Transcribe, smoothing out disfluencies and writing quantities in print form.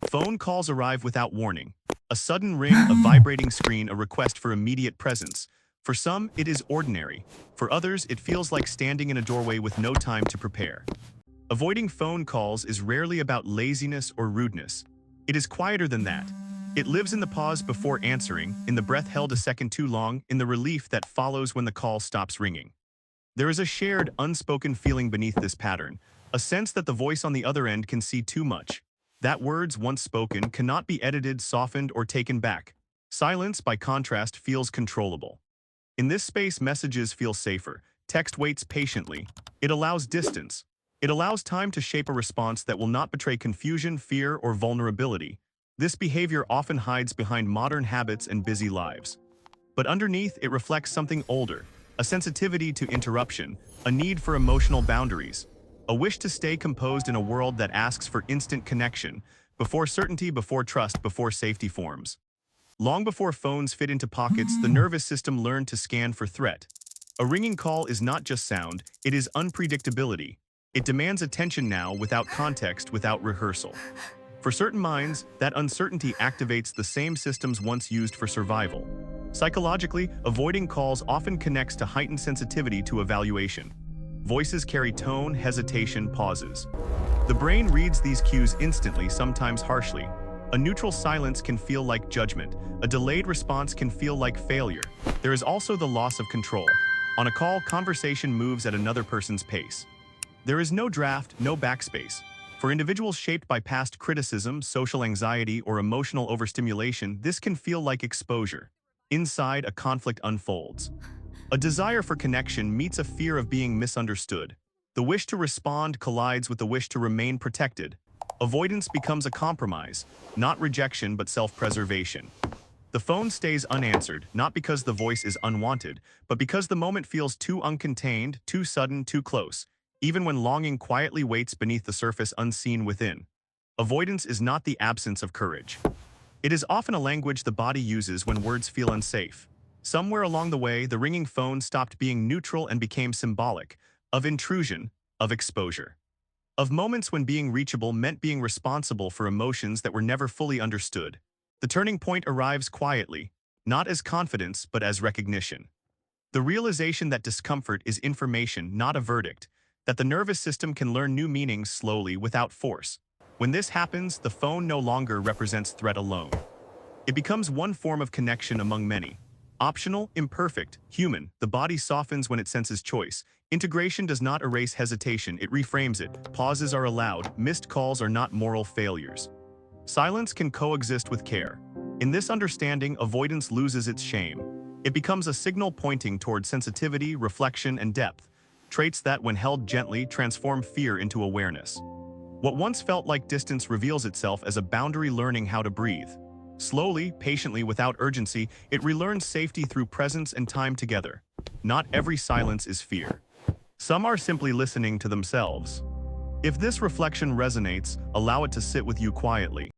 Phone calls arrive without warning. A sudden ring, a vibrating screen, a request for immediate presence. For some, it is ordinary. For others, it feels like standing in a doorway with no time to prepare. Avoiding phone calls is rarely about laziness or rudeness. It is quieter than that. It lives in the pause before answering, in the breath held a second too long, in the relief that follows when the call stops ringing. There is a shared, unspoken feeling beneath this pattern, a sense that the voice on the other end can see too much. That words once spoken cannot be edited, softened, or taken back. Silence, by contrast, feels controllable. In this space, messages feel safer. Text waits patiently. It allows distance. It allows time to shape a response that will not betray confusion, fear, or vulnerability. This behavior often hides behind modern habits and busy lives. But underneath, it reflects something older, a sensitivity to interruption, a need for emotional boundaries, a wish to stay composed in a world that asks for instant connection, before certainty, before trust, before safety forms. Long before phones fit into pockets, the nervous system learned to scan for threat. A ringing call is not just sound, it is unpredictability. It demands attention now, without context, without rehearsal. For certain minds, that uncertainty activates the same systems once used for survival. Psychologically, avoiding calls often connects to heightened sensitivity to evaluation. Voices carry tone, hesitation, pauses. The brain reads these cues instantly, sometimes harshly. A neutral silence can feel like judgment. A delayed response can feel like failure. There is also the loss of control. On a call, conversation moves at another person's pace. There is no draft, no backspace. For individuals shaped by past criticism, social anxiety, or emotional overstimulation, this can feel like exposure. Inside, a conflict unfolds. A desire for connection meets a fear of being misunderstood. The wish to respond collides with the wish to remain protected. Avoidance becomes a compromise, not rejection but self-preservation. The phone stays unanswered, not because the voice is unwanted, but because the moment feels too uncontained, too sudden, too close, even when longing quietly waits beneath the surface unseen within. Avoidance is not the absence of courage. It is often a language the body uses when words feel unsafe. Somewhere along the way, the ringing phone stopped being neutral and became symbolic, of intrusion, of exposure. Of moments when being reachable meant being responsible for emotions that were never fully understood. The turning point arrives quietly, not as confidence but as recognition. The realization that discomfort is information, not a verdict, that the nervous system can learn new meanings slowly without force. When this happens, the phone no longer represents threat alone. It becomes one form of connection among many. Optional, imperfect, human, the body softens when it senses choice. Integration does not erase hesitation, it reframes it. Pauses are allowed, missed calls are not moral failures. Silence can coexist with care. In this understanding, avoidance loses its shame. It becomes a signal pointing toward sensitivity, reflection, and depth, traits that, when held gently, transform fear into awareness. What once felt like distance reveals itself as a boundary learning how to breathe. Slowly, patiently, without urgency, it relearns safety through presence and time together. Not every silence is fear. Some are simply listening to themselves. If this reflection resonates, allow it to sit with you quietly.